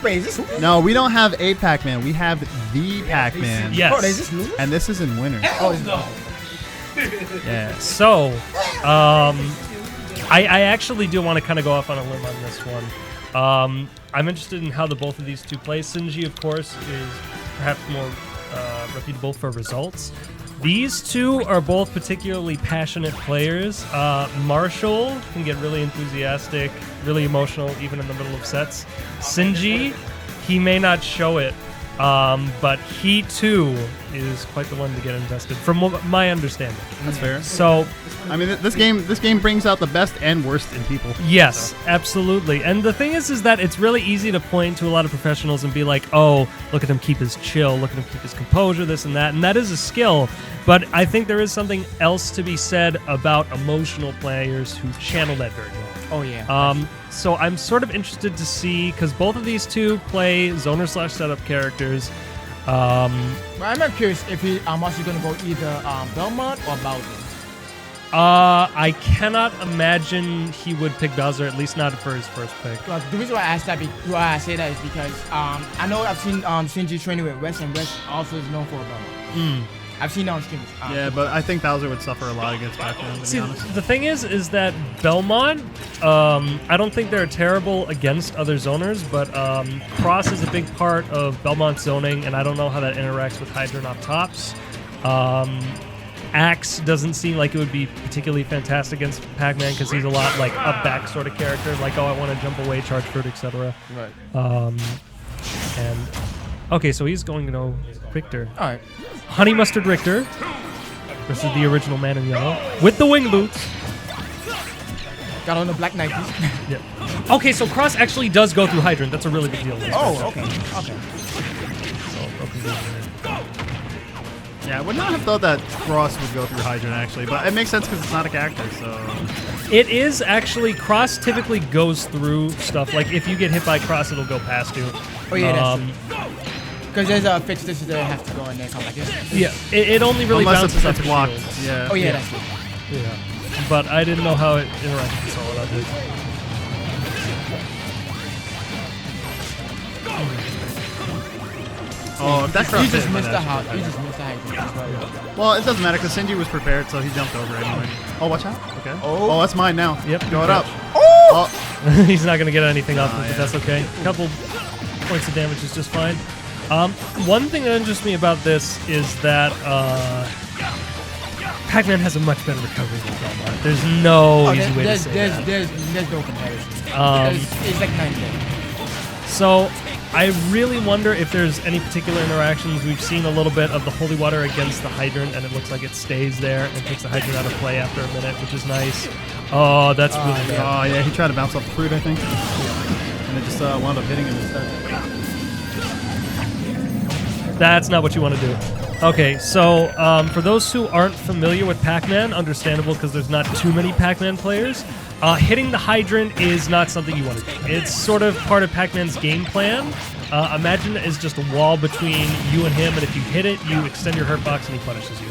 Wait, is this? No, we don't have a Pac-Man. We have the Pac-Man. Yes. Oh, is this new? And this is in winter. Oh, it's no. Yeah. So, I actually do want to kind of go off on a limb on this one. I'm interested in how the both of these two play. Sinji, of course, is perhaps more reputable for results. These two are both particularly passionate players. Marshall can get really enthusiastic, really emotional, even in the middle of sets. Sinji, he may not show it, but he too is quite the one to get invested, from my understanding. That's fair. So, I mean, this game brings out the best and worst in people. yes, absolutely. And the thing is that it's really easy to point to a lot of professionals and be like, oh, look at him keep his chill, look at him keep his composure, this and that. And that is a skill. But I think there is something else to be said about emotional players who channel that very well. Oh, yeah. So I'm sort of interested to see, because both of these two play zoner/setup characters. But I'm not curious if I'm also going to go either Belmont or Bowser. I cannot imagine he would pick Bowser, at least not for his first pick. The reason why I say that is because I know I've seen Sinji training with West, and West also is known for Belmont. I've seen that on streams. Yeah, but I think Bowser would suffer a lot against Pac-Man, to be honest. The thing is that Belmont, I don't think they're terrible against other zoners, but Cross is a big part of Belmont's zoning, and I don't know how that interacts with Hydra off tops. Axe doesn't seem like it would be particularly fantastic against Pac-Man because he's a lot like up back sort of character, like, oh, I want to jump away, charge fruit, etc. Right. And okay, so he's going to know Richter. All right. Honey Mustard Richter versus the original Man in Yellow with the wing boots. Got on the black Nikes. Yeah. Okay, so Cross actually does go through Hydrant. That's a really big deal. Oh, okay. Okay. Yeah, I would not have thought that Cross would go through Hydrant, actually, but it makes sense because it's not a character, so... It is actually, Cross typically goes through stuff. Like, if you get hit by Cross, it'll go past you. Oh, yeah, that's true. Because there's a fix this that have to go in there, kind of like this. Yeah, it only really Unless bounces off it's the blocked. shields. Yeah. Oh, yeah, that's true. Yeah. But I didn't know how it interacted with Solid. I did. Oh, if that Cross You just hit, missed the that's- height. You just missed the height. Well, it doesn't matter because Sinji was prepared, so he jumped over anyway. Oh, watch out. Okay. Oh. Oh, that's mine now. Yep. Throw it up. Oh! He's not going to get anything off of it, yeah. but that's okay. A couple points of damage is just fine. One thing that interests me about this is that Pac-Man has a much better recovery than Belmont. There's no easy way to say that. There's no comparison. It's like 9-10. So I really wonder if there's any particular interactions. We've seen a little bit of the Holy Water against the Hydrant, and it looks like it stays there and takes the Hydrant out of play after a minute, which is nice. Oh, that's really bad. Oh, yeah, he tried to bounce off the fruit, I think. And it just wound up hitting him instead. That's not what you want to do. Okay, so for those who aren't familiar with Pac-Man, understandable because there's not too many Pac-Man players, hitting the Hydrant is not something you want to do. It's sort of part of Pac-Man's game plan. Imagine it is just a wall between you and him, and if you hit it, you extend your hurt box and he punishes you.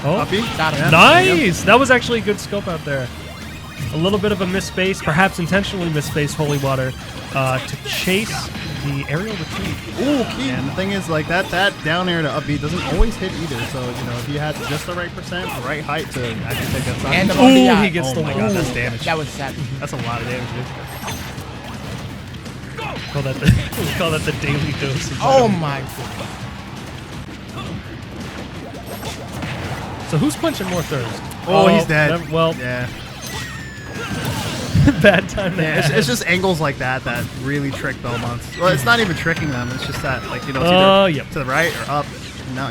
Oh, Yeah. nice! That was actually a good scope out there. A little bit of a misspaced, perhaps intentionally misspaced Holy Water to chase the aerial retreat. Ooh, key. And the thing is, like, that down air to up B doesn't always hit either. So, you know, if you had just the right percent, the right height to actually take that side. And the Ooh, he gets oh the my one. god, that's damage. That was sad. That's a lot of damage, dude. Call that we call that the daily dose. Oh my god. So who's punching more thirst? Oh, he's dead. Well, Yeah. bad time to Yeah, ask. it's just angles like that that really trick Belmonts. Well, it's not even tricking them. It's just that, like, you know, it's either yep. to the right or up.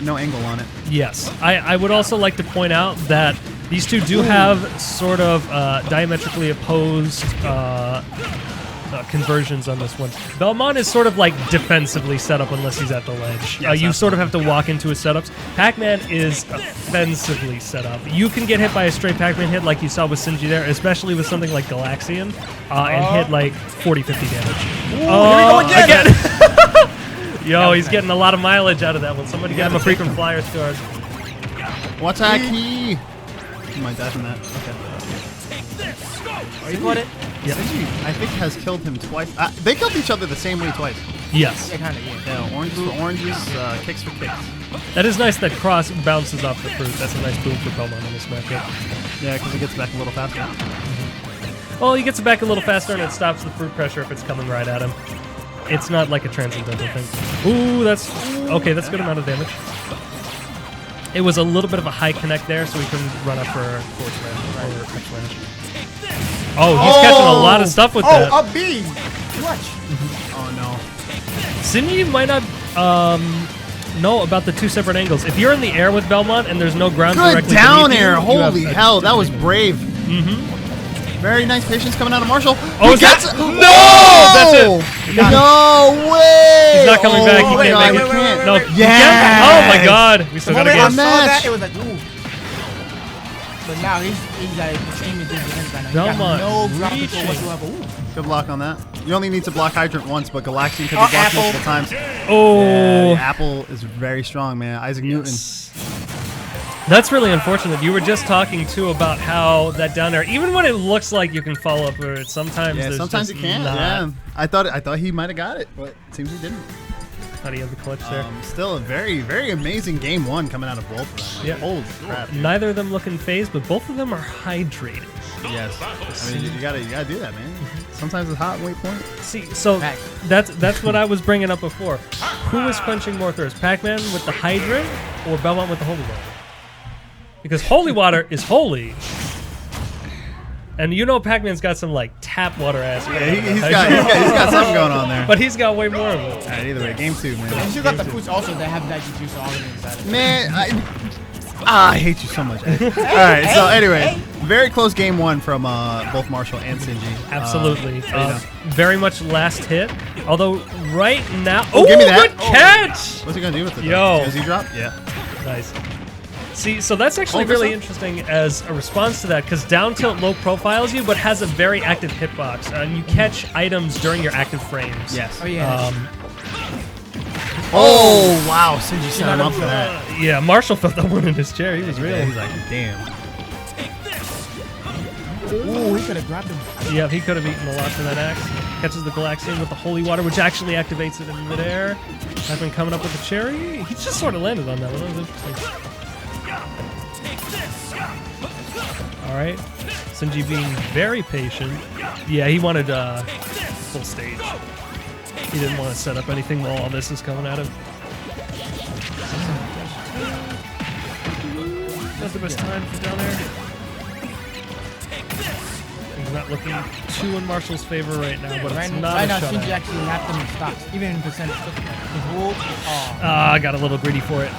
No angle on it. Yes. I would also like to point out that these two do have sort of diametrically opposed conversions on this one. Belmont is sort of like defensively set up unless he's at the ledge. Yes, you sort of have to walk into his setups. Pac-Man is offensively set up. You can get hit by a straight Pac-Man hit like you saw with Sinji there, especially with something like Galaxian, and hit like 40-50 damage. Here we go again! Yo, he's getting a lot of mileage out of that one. Somebody get him a frequent flyer card. What's that key? You might die from that. Okay. Oh, you caught it? Yep. Sinji, I think, has killed him twice. They killed each other the same way twice. Yes. Yeah, kind of, yeah. Yeah, oranges for oranges, kicks for kicks. That is nice that Cross bounces off the fruit. That's a nice boom for Belmont in this matchup. Yeah, because he gets back a little faster. Well, he gets it back a little faster and it stops the fruit pressure if it's coming right at him. It's not like a transcendental thing. Ooh, that's... Okay, that's a good amount of damage. It was a little bit of a high connect there, so he couldn't run up for forward smash or up smash. Oh, he's catching a lot of stuff with that. Oh, up B! Watch. Oh, no. Sinji might not know about the two separate angles. If you're in the air with Belmont and there's no ground Good directly down beneath air. you, you have Holy a hell, that was disadvantage. brave. Mm-hmm. Very nice patience coming out of Marshall. Oh, is that... No! That's it. No way! He's not coming back. He my can't God, make he it. can't. No. Yes! He can't. Oh my God! We still The got a moment I game. saw match. that, it was like, ooh. But now he's like extremely different right now. He Belmont got no ground reaching. control whatsoever. Ooh. Good block on that. You only need to block Hydrant once, but Galaxian could be Oh, blocked Apple. multiple times. Oh. Yeah, Apple is very strong, man. Isaac Newton. That's really unfortunate. You were just talking too about how that down there, even when it looks like you can follow up with it, sometimes Yeah, there's sometimes you just can't. not. Yeah, I thought he might have got it, but it seems he didn't. How do you have the clutch there? Still a very, very amazing game one coming out of both of them. Yeah. Holy crap. Neither of them looking phased, but both of them are hydrated. Yes. I mean, you gotta do that, man. Sometimes it's hot Waypoint. See, so Right. that's what I was bringing up before. Who is quenching more thirst, Pac-Man with the hydrant or Belmont with the holy water? Because holy water is holy. And you know Pac-Man's got some like tap water ass. Yeah, he's got something going on there. But he's got way more of it. Alright, either way, game two, man. And you got the boots also that have that juice already inside of it. Man, I hate you so much. Alright, so anyway, very close game one from both Marshall and Sinji. Absolutely. So, you know. Very much last hit. Although right now... Oh, give me that. Good catch! What's he gonna do with it? Yo. Does he drop? Yeah. Nice. See, so that's actually Oh, really this interesting as a response to that, because down tilt low profiles you, but has a very active hitbox, and you catch items during your active frames. Yes. Oh, yeah. Oh, wow. Sinji set him up for that. Yeah, Marshall felt that one in his chair. He was real. Yeah, he's like, damn. Ooh, he could have grabbed him. Yeah, he could have eaten a lot for that axe. Catches the Galaxian with the holy water, which actually activates it in midair. I've been coming up with a cherry. He just sort of landed on that one. That was interesting. All right, Sinji being very patient. Yeah, he wanted full stage. He didn't want to set up anything while all this is coming at him. Not the best time for down there. He's not looking too in Marshall's favor right now, but it's not Right a now, shutout. Sinji actually lapped them in stocks, even in percentage. Oh, I got a little greedy for it.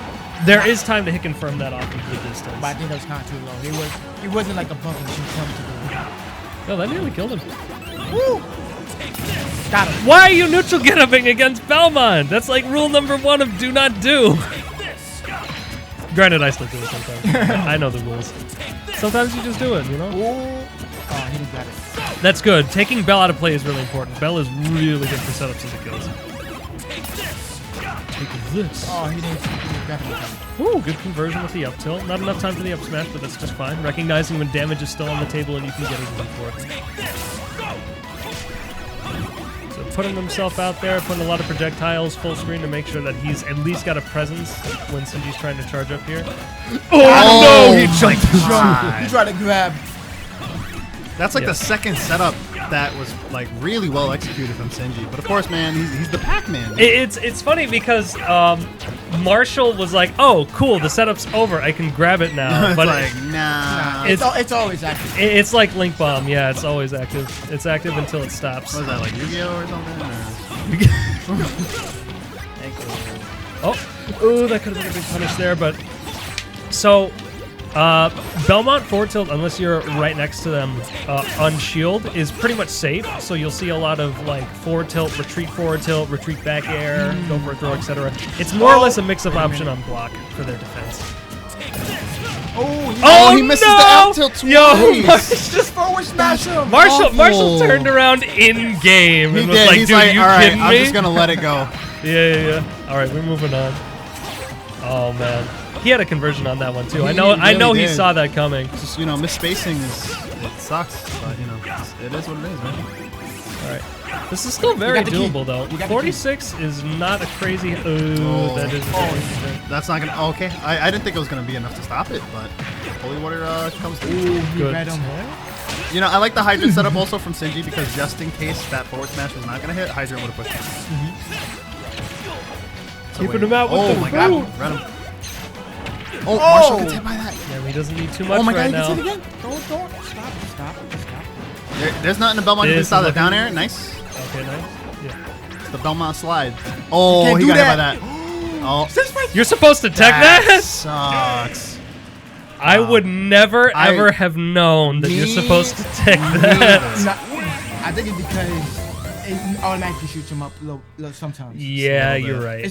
There is time to hit confirm that off into the distance. but I think that was kind of too low. He wasn't like a bump machine coming to the Oh, that nearly killed him. Woo! Got him. Why are you neutral get-upping against Belmont? That's like rule number 1 of do not do. Granted, I still do it sometimes. I know the rules. Sometimes you just do it, you know? Ooh. Oh, he didn't got it. That's good. Taking Bell out of play is really important. Bell is really good for setups as it goes. Take this. Oh, he didn't grab him. Ooh, good conversion with the up tilt. Not enough time for the up smash, but that's just fine. Recognizing when damage is still on the table and you can get it in for it. So putting himself out there, putting a lot of projectiles full screen to make sure that he's at least got a presence when Sinji's trying to charge up here. Oh, no, he jumped. He tried to grab. That's like Yeah. the second setup that was like really well executed from Sinji. But of course, man, he's the Pac-Man. It's funny because Marshall was like, "Oh, cool, the setup's over. I can grab it now." It's But like, nah. It's- It's always active. it's like Link Bomb. Yeah, it's always active. It's active until it stops. What was that, like Yu-Gi-Oh or something? Oh, ooh, that could have been a big punish there, but so Belmont forward tilt, unless you're right next to them, on shield is pretty much safe. So you'll see a lot of like forward tilt, retreat back air, go for a throw, etc. It's more or less a mix of option on block for their defense. Oh, he misses the up tilt twice. Yo, Just forward smash him. Marshall Awful. turned around in game He and was did. like, He's "Dude, like, you all right, kidding I'm me?" just gonna let it go. Yeah. All right, we're moving on. Oh man. He had a conversion on that one too. I He know really he did. saw that coming. Just, you know, misspacing it sucks, but, you know, it is what it is, man. All right. This is still very got the key. doable though. You got the key. 46 is not a crazy. Ooh, that is. That's not gonna. Okay, I didn't think it was gonna be enough to stop it, but Holy Water comes through. Ooh, he Good. read him. You know, I like the Hydrant setup also from Sinji because just in case that forward smash was not gonna hit, Hydrant would have pushed him. So Keeping wait. him out with Oh the my god, boot. read him. Oh, Marshall gets hit by that. Yeah, he doesn't need too much Oh my right god, he now. gets hit again. Don't stop. There's nothing in Belmont This can stop is that down looking- air. Nice. Okay, nice. Yeah. It's the Belmont slide. Oh, can't he do got hit by that. that. Oh, You're supposed to tech that? sucks. I would never I- ever have known that you're Me supposed to tech that. No, I think it's because it automatically shoots him up low sometimes. Yeah, little you're bit. right.